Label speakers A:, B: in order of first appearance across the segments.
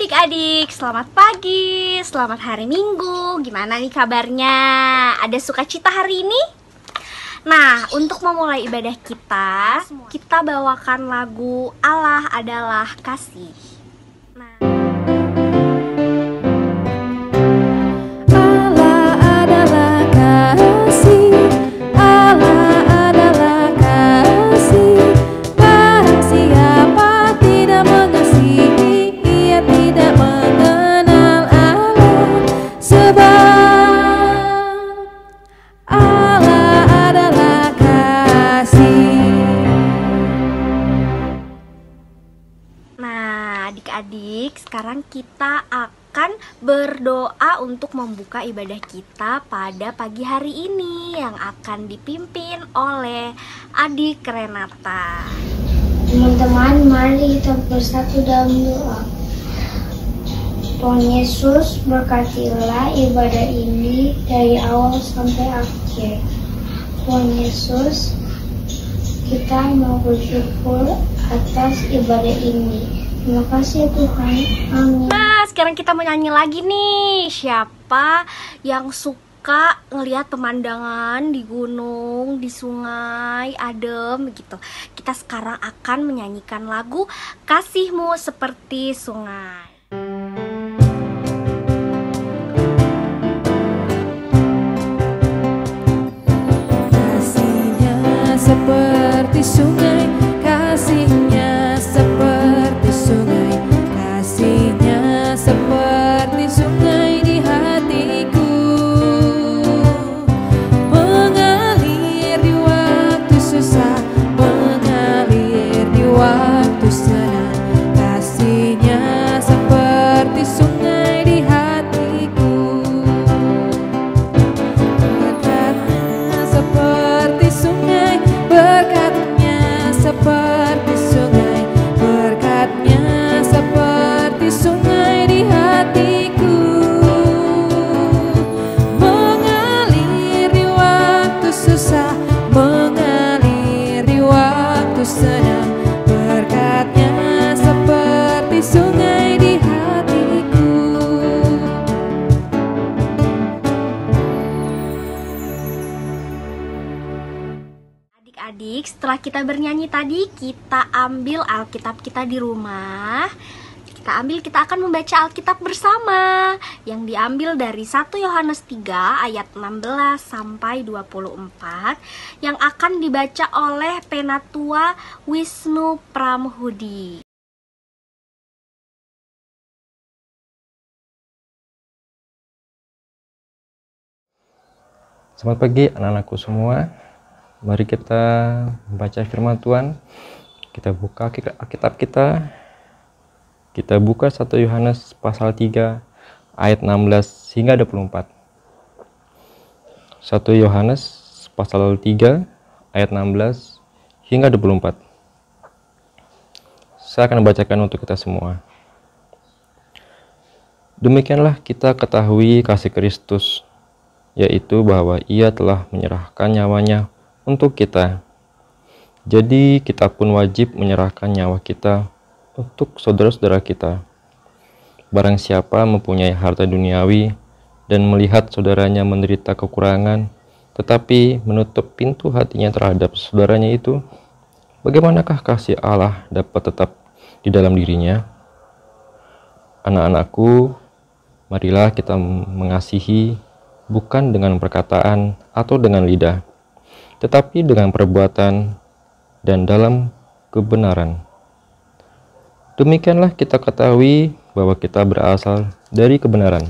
A: adik-adik, selamat pagi, selamat hari Minggu. Gimana nih kabarnya? Ada sukacita hari ini? Nah, untuk memulai ibadah kita bawakan lagu Allah Adalah Kasih. Adik-adik, sekarang kita akan berdoa untuk membuka ibadah kita pada pagi hari ini yang akan dipimpin oleh Adik Renata.
B: Teman-teman, mari kita bersatu dalam doa. Tuhan Yesus, berkatilah ibadah ini dari awal sampai akhir. Tuhan Yesus, kita mau bersyukur atas ibadah ini. Terima kasih Tuhan, amin.
A: Nah, sekarang kita mau nyanyi lagi nih. Siapa yang suka ngelihat pemandangan di gunung, di sungai, adem gitu. Kita sekarang akan menyanyikan lagu Kasihmu Seperti Sungai.
C: Kasihnya seperti sungai, kasihnya seperti sungai, kasihnya seperti sungai di hatiku, mengalir di waktu susah, mengalir di waktu senang, kasihnya seperti sungai di hatiku, berkatnya seperti sungai, berkatnya seperti sungai, berkatnya seperti sungai di hatiku, mengalir di waktu susah, mengalir di waktu senang, berkatnya seperti sungai di hatiku.
A: Adik-adik, setelah kita bernyanyi tadi, kita ambil Alkitab kita di rumah. Kita akan membaca Alkitab bersama yang diambil dari 1 Yohanes 3 ayat 16 sampai 24 yang akan dibaca oleh Penatua Wisnu Pramhudi.
D: Selamat pagi anak-anakku semua. Mari kita membaca firman Tuhan. Kita buka Alkitab kita. Kita buka 1 Yohanes pasal 3 ayat 16 hingga 24. 1 Yohanes pasal 3 ayat 16 hingga 24. Saya akan membacakan untuk kita semua. Demikianlah kita ketahui kasih Kristus, yaitu bahwa Ia telah menyerahkan nyawanya untuk kita. Jadi kita pun wajib menyerahkan nyawa kita untuk saudara-saudara kita. Barang siapa mempunyai harta duniawi dan melihat saudaranya menderita kekurangan, tetapi menutup pintu hatinya terhadap saudaranya itu, bagaimanakah kasih Allah dapat tetap di dalam dirinya? Anak-anakku, marilah kita mengasihi bukan dengan perkataan atau dengan lidah, tetapi dengan perbuatan dan dalam kebenaran. Demikianlah kita ketahui bahwa kita berasal dari kebenaran.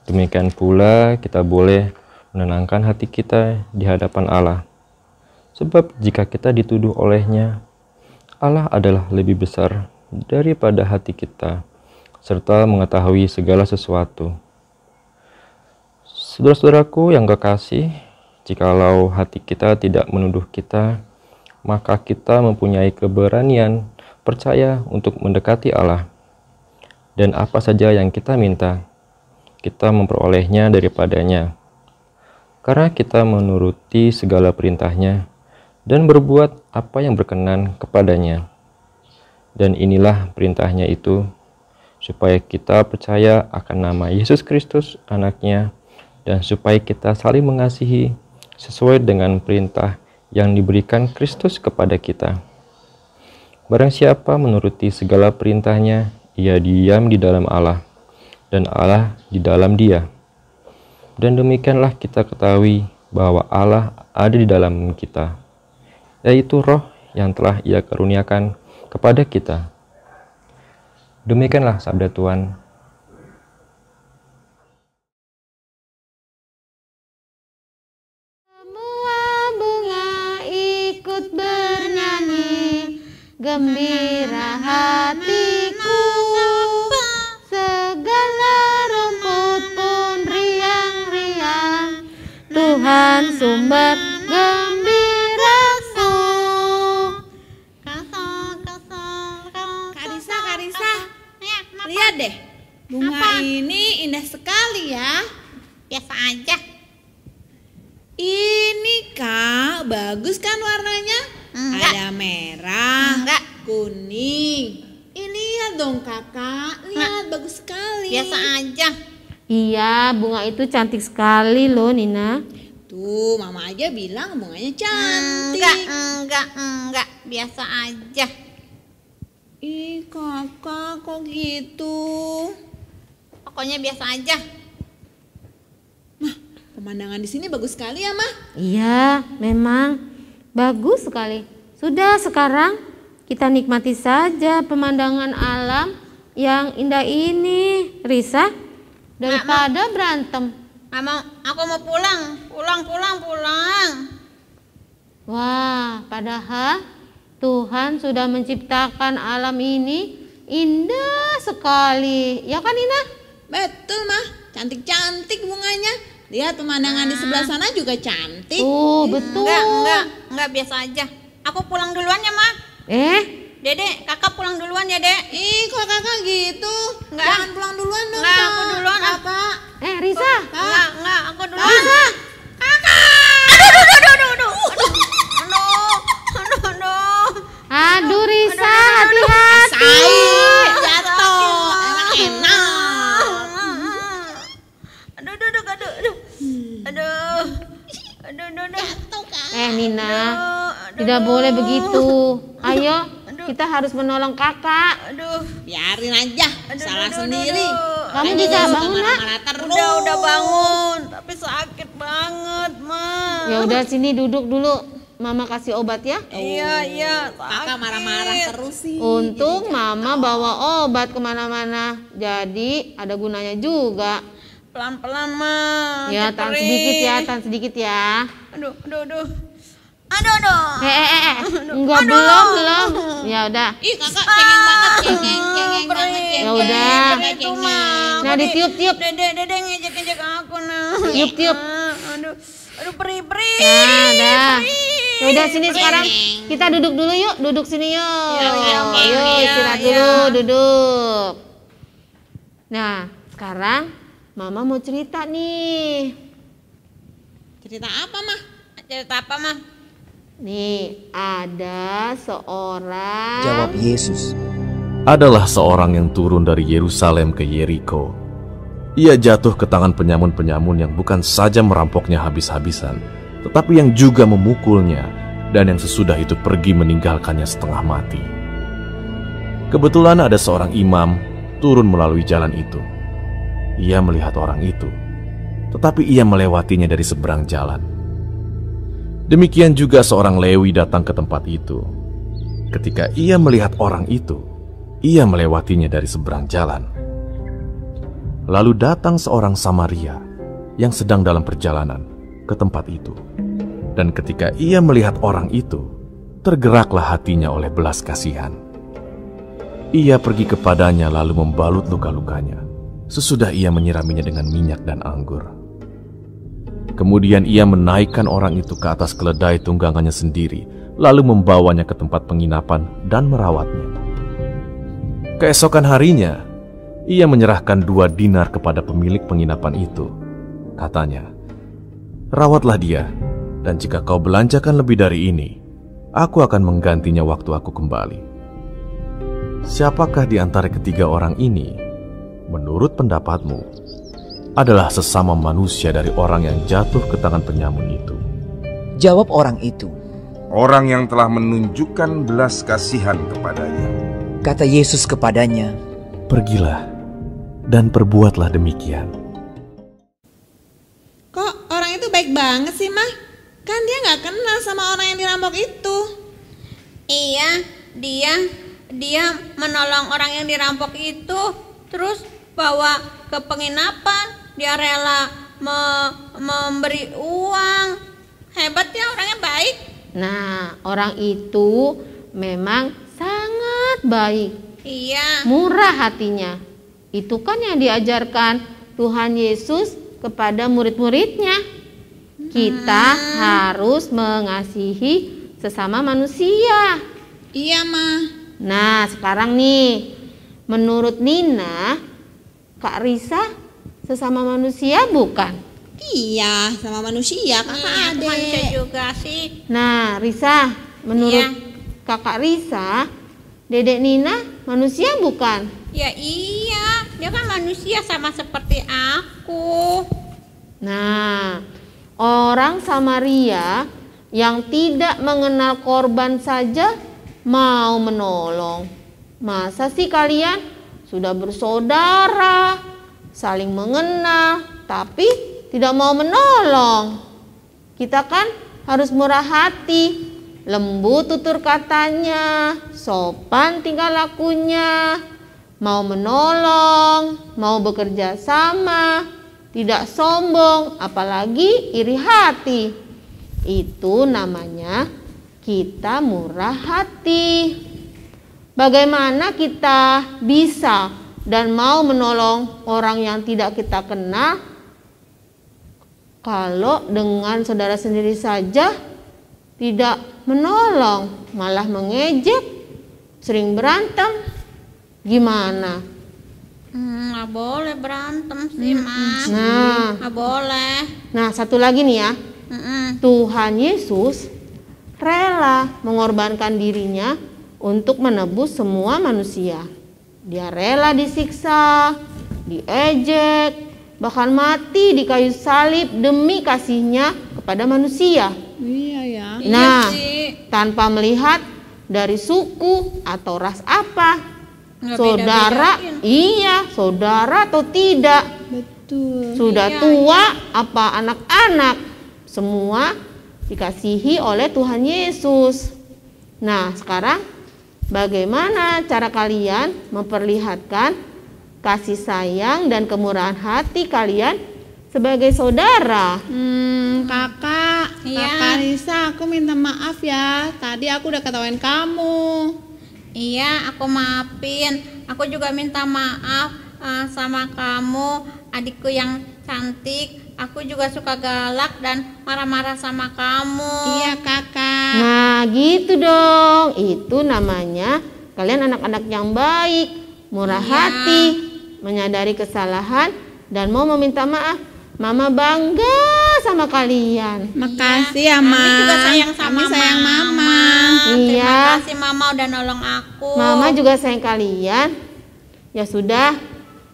D: Demikian pula kita boleh menenangkan hati kita di hadapan Allah. Sebab jika kita dituduh olehnya, Allah adalah lebih besar daripada hati kita, serta mengetahui segala sesuatu. Saudara-saudaraku yang kekasih, jikalau hati kita tidak menuduh kita, maka kita mempunyai keberanian percaya untuk mendekati Allah. Dan apa saja yang kita minta, kita memperolehnya daripadanya. Karena kita menuruti segala perintahnya dan berbuat apa yang berkenan kepadanya. Dan inilah perintahnya itu, supaya kita percaya akan nama Yesus Kristus, Anaknya, dan supaya kita saling mengasihi sesuai dengan perintah yang diberikan Kristus kepada kita. Barang siapa menuruti segala perintahnya, ia diam di dalam Allah, dan Allah di dalam dia. Dan demikianlah kita ketahui bahwa Allah ada di dalam kita, yaitu Roh yang telah Ia karuniakan kepada kita. Demikianlah sabda Tuhan.
C: Semua bunga ikut bernyanyi, gembira hatiku. Segala rumput pun riang-riang, Tuhan sumber gembiraku.
E: Karisa, lihat deh, bunga ini indah sekali ya.
F: Biasa aja.
E: Ini Kak, bagus kan warnanya?
F: Enggak.
E: Ada merah,
F: Enggak.
E: kuning. Ini lihat dong Kakak, lihat bagus sekali.
F: Biasa aja.
C: Iya, bunga itu cantik sekali loh, Nina.
E: Tuh, Mama aja bilang bunganya cantik.
F: Enggak. Biasa aja.
E: Ih, Kakak kok gitu?
F: Pokoknya biasa aja.
E: Pemandangan di sini bagus sekali ya, Mah.
C: Iya, memang bagus sekali. Sudah, sekarang kita nikmati saja pemandangan alam yang indah ini, Risa, daripada berantem.
F: Aku mau pulang.
C: Wah, padahal Tuhan sudah menciptakan alam ini indah sekali. Ya kan, Nina?
E: Betul, Mah. Cantik-cantik bunganya. Lihat pemandangan di sebelah sana juga cantik.
C: Betul.
F: Enggak biasa aja. Aku pulang duluan ya, Ma. Dede, Kakak pulang duluan ya, Dek.
E: Ih, kok Kakak gitu?
F: Enggak.
E: Jangan pulang duluan dong,
F: Enggak,
E: Kak.
F: aku duluan.
E: Kakak.
C: Risa.
F: Enggak, aku duluan.
C: Risa. Aduh, Risa, hati-hati.
E: Jatuh. Emang enak.
C: Nina, tidak boleh begitu. Ayo, kita harus menolong kakak.
E: Biarin aja. Salah sendiri.
C: Kamu bisa bangun, Nak?
F: Udah bangun, tapi sakit banget, Ma.
C: Ya udah, sini duduk dulu. Mama kasih obat ya.
F: Iya,
E: Kakak marah-marah terus sih.
C: Untung Mama bawa obat kemana-mana, jadi ada gunanya juga.
F: Pelan-pelan, Ma.
C: Ya, tahan sedikit ya.
F: Aduh.
C: Enggak, belum. Ya udah.
E: Ih, Kakak cengeng banget.
C: Ya udah. Nah, ditiup-tiup.
F: Dede ngejek-ngejek aku, nah.
C: Tiup-tiup.
F: Aduh, perih.
C: Nah, dah. Ya udah, sini sekarang kita duduk dulu yuk. Duduk sini yuk. Yuk, istirahat dulu, duduk. Nah, sekarang Mama mau cerita nih.
E: Cerita apa, Mah?
F: Cerita apa, Ma?
C: Nih, ada seorang.
G: Jawab Yesus.
H: Adalah seorang yang turun dari Yerusalem ke Yeriko. Ia jatuh ke tangan penyamun-penyamun yang bukan saja merampoknya habis-habisan, tetapi yang juga memukulnya, dan yang sesudah itu pergi meninggalkannya setengah mati. Kebetulan ada seorang imam turun melalui jalan itu. Ia melihat orang itu, tetapi ia melewatinya dari seberang jalan. Demikian juga seorang Lewi datang ke tempat itu. Ketika ia melihat orang itu, ia melewatinya dari seberang jalan. Lalu datang seorang Samaria yang sedang dalam perjalanan ke tempat itu. Dan ketika ia melihat orang itu, tergeraklah hatinya oleh belas kasihan. Ia pergi kepadanya lalu membalut luka-lukanya. Sesudah ia menyiraminya dengan minyak dan anggur. Kemudian ia menaikkan orang itu ke atas keledai tunggangannya sendiri, lalu membawanya ke tempat penginapan dan merawatnya. Keesokan harinya, ia menyerahkan 2 dinar kepada pemilik penginapan itu. Katanya, "Rawatlah dia, dan jika kau belanjakan lebih dari ini, aku akan menggantinya waktu aku kembali." Siapakah di antara ketiga orang ini menurut pendapatmu, adalah sesama manusia dari orang yang jatuh ke tangan penyamun itu?
G: Jawab orang itu,
I: orang yang telah menunjukkan belas kasihan kepadanya.
G: kata Yesus kepadanya,
H: Pergilah dan perbuatlah demikian.
E: Kok orang itu baik banget sih, Mah? Kan dia nggak kenal sama orang yang dirampok itu.
F: Iya, dia menolong orang yang dirampok itu, terus bawa ke penginapan. Dia rela memberi uang. Hebat ya, orangnya baik.
C: Nah, orang itu memang sangat baik.
F: Iya.
C: Murah hatinya. Itu kan yang diajarkan Tuhan Yesus kepada murid-muridnya. Kita harus mengasihi sesama manusia.
E: Iya, Mah.
C: Nah, sekarang nih, menurut Nina, Kak Risa sesama manusia bukan?
E: Iya, sama manusia, kakak
F: Manusia
E: adek.
F: juga sih.
C: Nah, Risa, menurut
F: Iya.
C: Kakak Risa, Dedek Nina manusia bukan?
F: Ya iya, dia kan manusia sama seperti aku.
C: Nah, orang Samaria yang tidak mengenal korban saja mau menolong. Masa sih kalian sudah bersaudara, saling mengenal, tapi tidak mau menolong? Kita kan harus murah hati, lembut tutur katanya, sopan tingkah lakunya, mau menolong, mau bekerja sama, tidak sombong, apalagi iri hati. Itu namanya kita murah hati. Bagaimana kita bisa dan mau menolong orang yang tidak kita kenal kalau dengan saudara sendiri saja tidak menolong, malah mengejek, sering berantem? Gimana?
F: Nggak boleh berantem sih, Mas.
C: Nah,
F: Nggak boleh.
C: nah satu lagi nih ya. Tuhan Yesus rela mengorbankan dirinya untuk menebus semua manusia. Dia rela disiksa, diejek, bahkan mati di kayu salib demi kasihnya kepada manusia.
E: Iya ya.
C: Nah,
F: sih.
C: tanpa melihat dari suku atau ras apa,
F: Nggak
C: saudara,
F: beda-bedain.
C: iya, saudara atau tidak,
E: Betul.
C: sudah
F: Iya,
C: tua apa anak-anak, semua dikasihi oleh Tuhan Yesus. Nah, sekarang bagaimana cara kalian memperlihatkan kasih sayang dan kemurahan hati kalian sebagai saudara?
E: Kakak,
F: Iya.
E: Kakak Risa, aku minta maaf ya. Tadi aku udah ketawain kamu.
F: Iya, aku maafin. Aku juga minta maaf sama kamu, adikku yang cantik. Aku juga suka galak dan marah-marah sama kamu.
E: Iya, Kakak.
C: Nah, gitu dong. Itu namanya kalian anak-anak yang baik, murah
F: Iya.
C: hati, menyadari kesalahan dan mau meminta maaf. Mama bangga sama kalian.
E: Makasih ya,
F: Mami
E: Ma.
F: juga sayang sama
E: Kami sayang Mama.
C: Iya.
F: Terima kasih Mama udah nolong aku.
C: Mama juga sayang kalian. Ya sudah,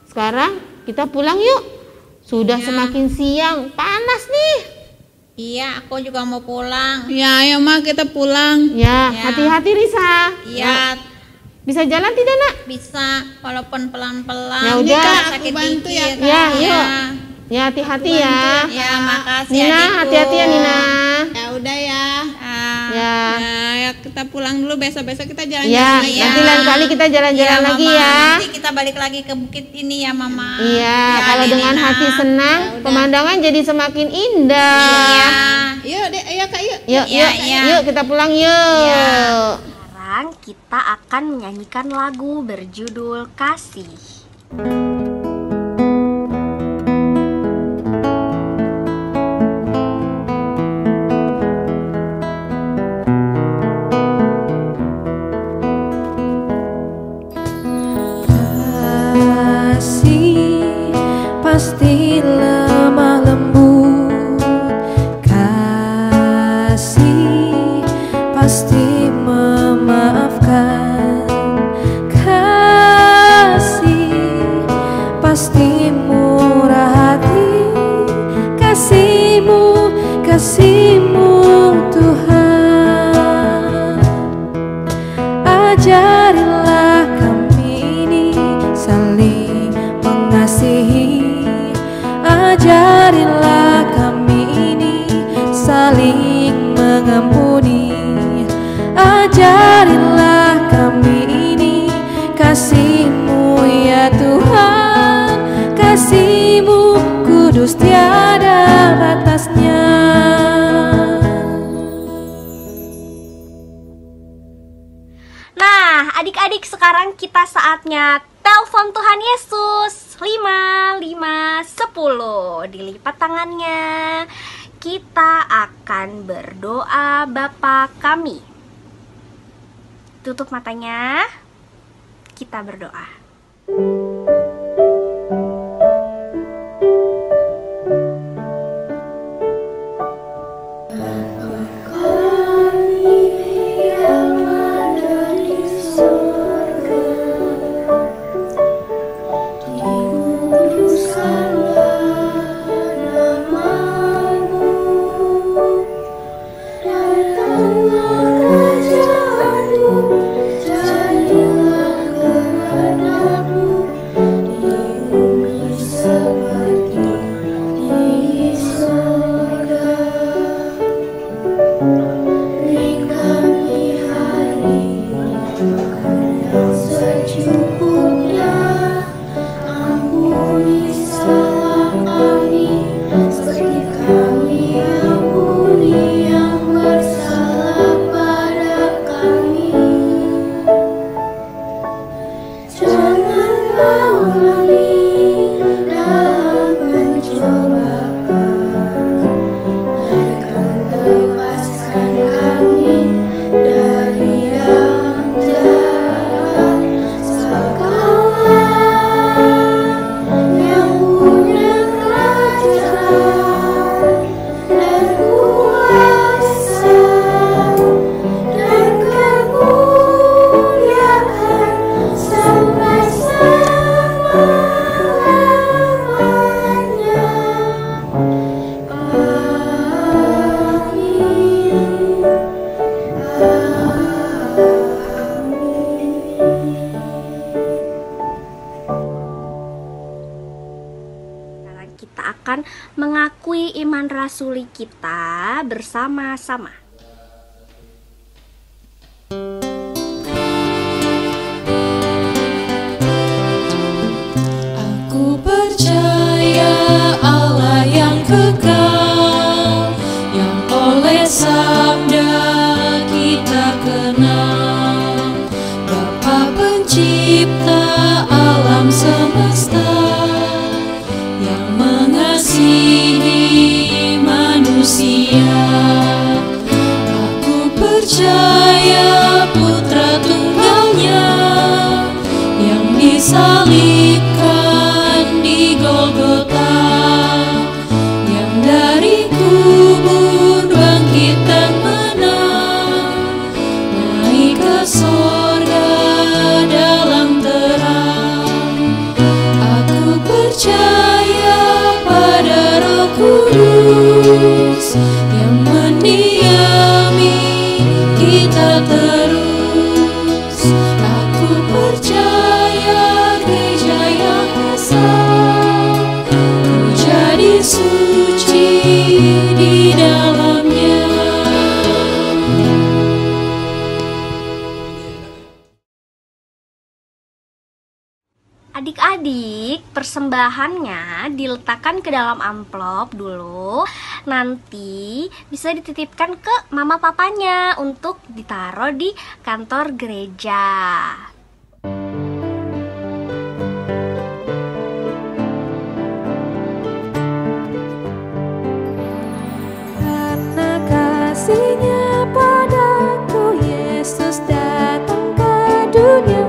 C: sekarang kita pulang yuk. Sudah semakin siang, panas nih.
F: Iya, aku juga mau pulang.
E: Ya, ayo Ma, kita pulang.
C: Ya,
F: Ya.
C: hati-hati Risa.
F: Iya,
C: Bisa jalan tidak, Nak?
F: bisa walaupun pelan-pelan.
C: Ya
E: Ini
C: udah.
E: Kak, aku
F: Sakit
E: bantu ya,
F: dikit.
E: Kak.
C: Ya,
F: Iya.
C: yuk. Ya, hati-hati ya.
F: Ya, makasih
C: Nina,
F: adikku.
C: hati-hati ya Nina.
E: Ya udah ya.
C: Ya.
E: Nah, ya kita pulang dulu, besok-besok kita jalan-jalan
C: Ya,
E: lagi ya.
C: nanti lain kali kita jalan-jalan
F: Iya,
C: lagi
F: Mama.
C: ya.
F: Nanti kita balik lagi ke bukit ini ya, Mama.
C: Iya,
F: Ya,
C: kalau
F: Adik
C: dengan
F: Nina.
C: hati senang, pemandangan jadi semakin indah.
F: Iya.
E: Yuk, deh, ayo Kak, yuk.
C: Yuk,
F: Iya,
C: yuk,
F: iya.
C: yuk kita pulang yuk.
F: Iya.
A: Sekarang kita akan menyanyikan lagu berjudul Kasih.
J: Kasih pasti lemah lembut, kasih pasti memaafkan, kasih Ajarilah kami ini saling mengasihi. Ajarilah kami ini saling mengampuni. Ajarilah kami ini kasih-Mu ya Tuhan. Kasih-Mu kudus tiada batasnya.
A: Nah, adik-adik, sekarang kita saatnya telepon Tuhan Yesus. 5, 5, 10. Dilipat tangannya. Kita akan berdoa Bapa kami. Tutup matanya. Kita berdoa. Kita akan mengakui iman rasuli kita bersama-sama.
J: Aku percaya Allah yang kekal, yang oleh sabda kita kenal, Bapa pencipta alam semesta, yang mengasihi manusia. Aku percaya Putra Tunggalnya yang disalibkan di Golgota, yang dari kubur bangkit dan menang, naik ke sorga dalam terang. Aku percaya pada Roh Kudus yang mendiami kita terus. Aku percaya gereja yang esa, ku jadi suci di dalamnya.
A: Adik-adik, persembahannya diletakkan ke dalam amplop dulu. Nanti bisa dititipkan ke mama papanya untuk ditaruh di kantor gereja.
J: Karena kasih-Nya padaku, Yesus datang ke dunia.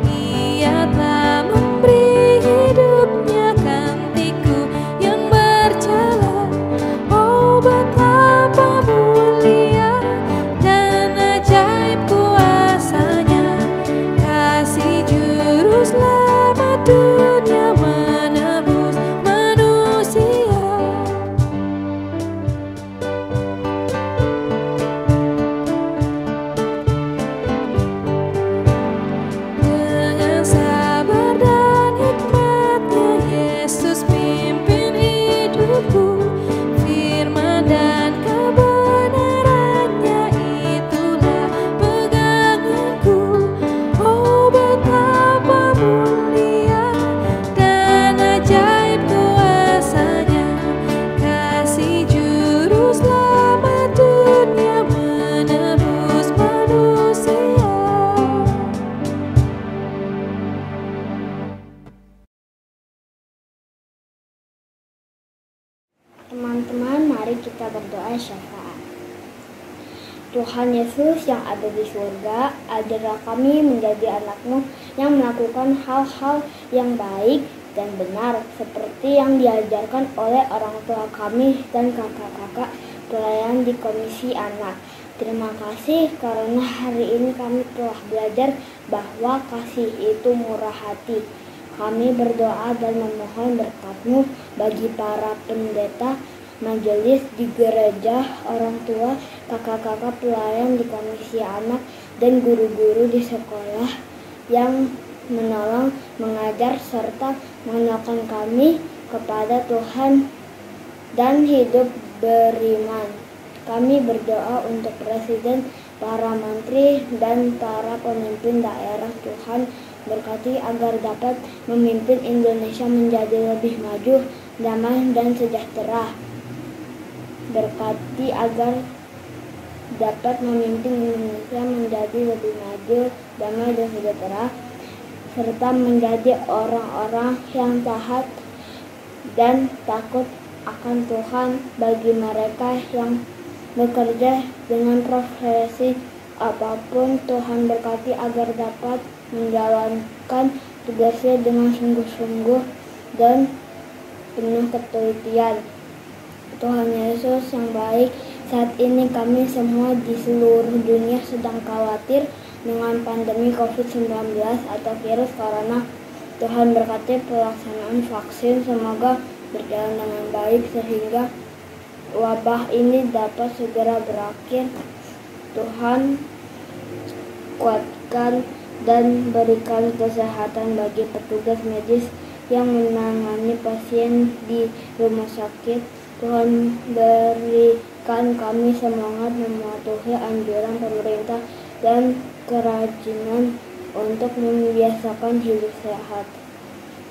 J: Ia telah memberi hidupnya gantiku yang berjalan. Oh, betapa mulia dan ajaib kuasa-Nya.
B: Tuhan Yesus yang ada di surga, ajarlah kami menjadi anak-Mu yang melakukan hal-hal yang baik dan benar, seperti yang diajarkan oleh orang tua kami dan kakak-kakak pelayan di Komisi Anak. Terima kasih karena hari ini kami telah belajar bahwa kasih itu murah hati. Kami berdoa dan memohon berkat-Mu bagi para pendeta, majelis di gereja, orang tua, kakak-kakak pelayan di Komisi Anak, dan guru-guru di sekolah yang menolong, mengajar, serta mengenalkan kami kepada Tuhan dan hidup beriman. Kami berdoa untuk Presiden, para menteri, dan para pemimpin daerah. Tuhan berkati agar dapat memimpin Indonesia menjadi lebih maju, damai, dan sejahtera. Berkati agar dapat memimpin Indonesia menjadi lebih maju, damai, dan sejahtera, serta menjadi orang-orang yang taat dan takut akan Tuhan bagi mereka yang bekerja dengan profesi apapun. Tuhan berkati agar dapat menjalankan tugasnya dengan sungguh-sungguh dan penuh ketelitian. Tuhan Yesus yang baik, saat ini kami semua di seluruh dunia sedang khawatir dengan pandemi COVID-19 atau virus corona. Tuhan berkati pelaksanaan vaksin, semoga berjalan dengan baik sehingga wabah ini dapat segera berakhir. Tuhan kuatkan dan berikan kesehatan bagi petugas medis yang menangani pasien di rumah sakit. Tuhan berikan kami semangat mematuhi anjuran pemerintah dan kerajinan untuk membiasakan hidup sehat.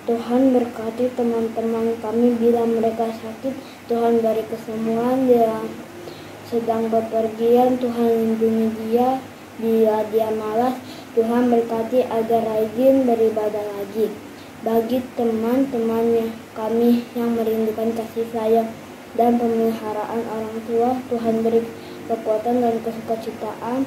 B: Tuhan berkati teman-teman kami bila mereka sakit. Tuhan beri kesembuhan yang sedang bepergian. Tuhan lindungi dia bila dia malas. Tuhan berkati agar rajin beribadah lagi. Bagi teman-teman kami yang merindukan kasih sayang dan pemeliharaan orang tua, Tuhan beri kekuatan dan kesukacitaan.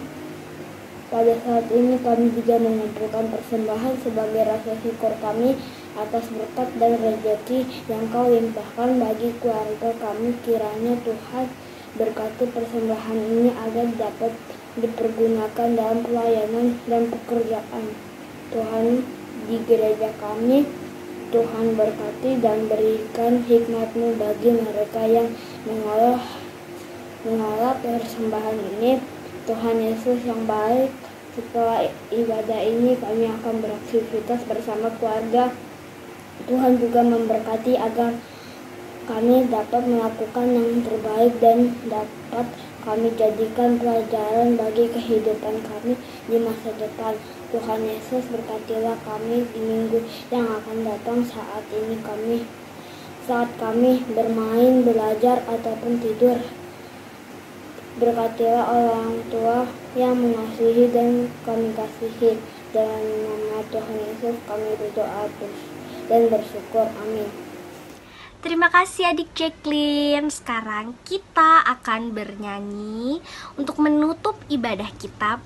B: Pada saat ini kami juga mengumpulkan persembahan sebagai rasa syukur kami atas berkat dan rezeki yang Kau limpahkan bagi keluarga kami. Kiranya Tuhan berkati persembahan ini agar dapat dipergunakan dalam pelayanan dan pekerjaan Tuhan di gereja kami. Tuhan berkati dan berikan hikmat-Mu bagi mereka yang mengolah persembahan ini. Tuhan Yesus yang baik, setelah ibadah ini kami akan beraktivitas bersama keluarga. Tuhan juga memberkati agar kami dapat melakukan yang terbaik dan dapat kami jadikan pelajaran bagi kehidupan kami di masa depan. Tuhan Yesus berkatilah kami di minggu yang akan datang. Saat kami bermain, belajar, ataupun tidur. Berkatilah orang tua yang mengasihi dan kami kasihi. Dalam nama Tuhan Yesus kami berdoa dan bersyukur. Amin.
A: Terima kasih adik Jacqueline. Sekarang kita akan bernyanyi untuk menutup ibadah kita.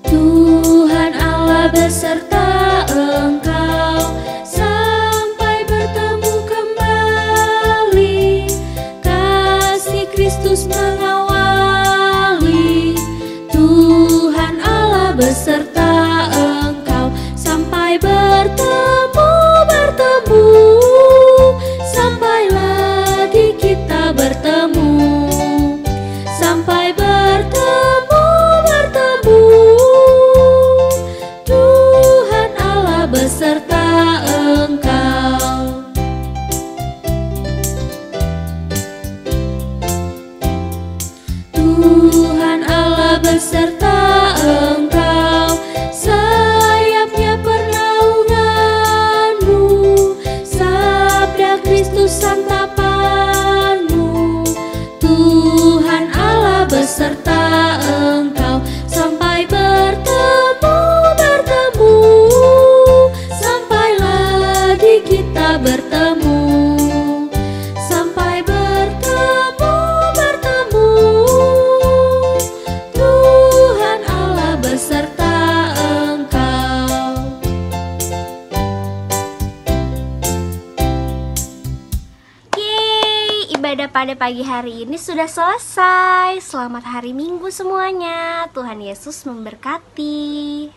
J: Tuhan Allah beserta Engkau sampai bertemu kembali. Kasih Kristus mengawali. Tuhan Allah beserta Engkau sampai bertemu, sampai lagi kita bertemu, sampai bertemu. Tuhan Allah beserta Engkau. Tuhan Allah beserta Engkau, sayapnya pernaunganmu, sabda Kristus santapanmu. Tuhan Allah beserta Engkau sampai bertemu, sampai lagi kita bertemu.
A: ibadah pada pagi hari ini sudah selesai. Selamat hari Minggu semuanya. Tuhan Yesus memberkati.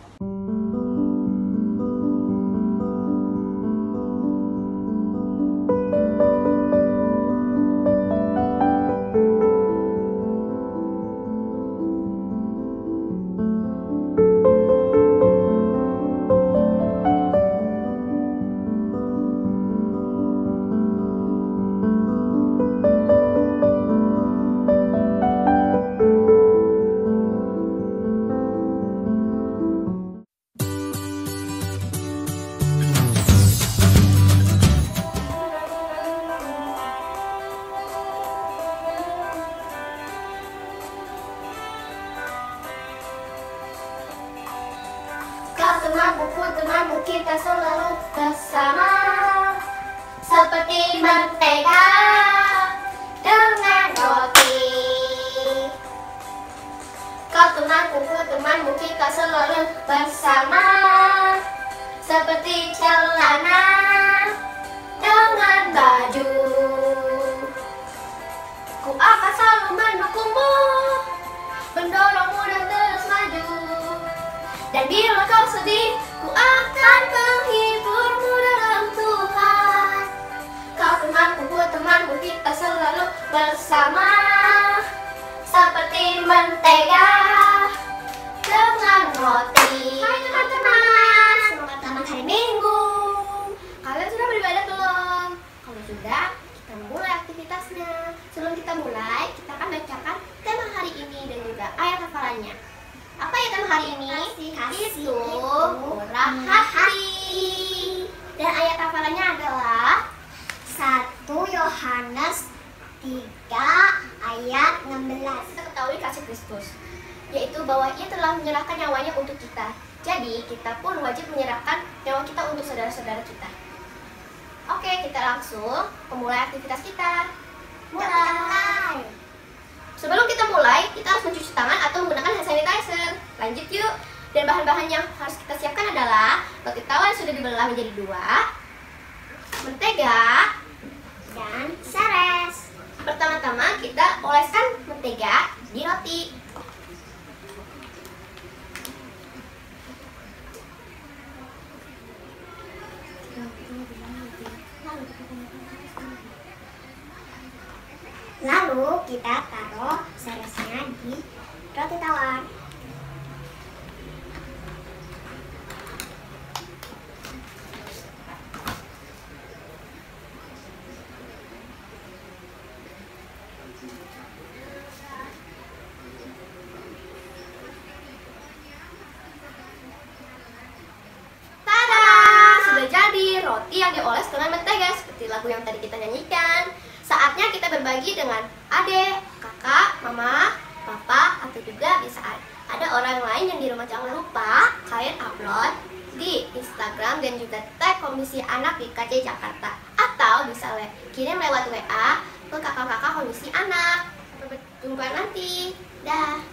K: Teman-temanmu kita selalu bersama, seperti mentega dengan roti. Kau temanmu kita selalu bersama, seperti celana dengan baju. Ku akan selalu mendukungmu, mendorongmu dan terus maju. Dan bila kau sedih, ku akan menghiburmu dalam Tuhan. Kau temanku, kita selalu bersama, seperti mentega dengan roti. Hai teman-teman, selamat hari Minggu. Kalian sudah beribadah belum? Kalau sudah, kita mulai aktivitasnya. Sebelum kita mulai, kita akan bacakan tema hari ini dan juga ayat hafalannya. Apa ya tema hari ini? Kasih itu murah hati. Dan ayat hafalannya adalah 1 Yohanes 3 ayat 16. Kita ketahui kasih Kristus, yaitu bahwa Ia telah menyerahkan nyawanya untuk kita. Jadi kita pun wajib menyerahkan nyawa kita untuk saudara-saudara kita. Oke, kita langsung memulai aktivitas kita. Mulai. Sebelum kita mulai, kita harus mencuci tangan atau menggunakan hand sanitizer. Lanjut yuk. Dan bahan-bahan yang harus kita siapkan adalah roti tawar yang sudah dibelah menjadi 2, mentega, dan seres. Pertama-tama kita oleskan mentega di roti. Lalu kita taruh seresnya di roti tawar. Tada! Sudah jadi roti yang dioles dengan mentega seperti lagu yang tadi kita nyanyikan. Saatnya kita berbagi dengan adik, kakak, mama, papa, atau juga bisa ada orang lain yang di rumah. Jangan lupa kalian upload di Instagram dan juga tag Komisi Anak di KC Jakarta. Atau bisa kirim lewat WA ke kakak-kakak Komisi Anak. Sampai jumpa nanti. Dah.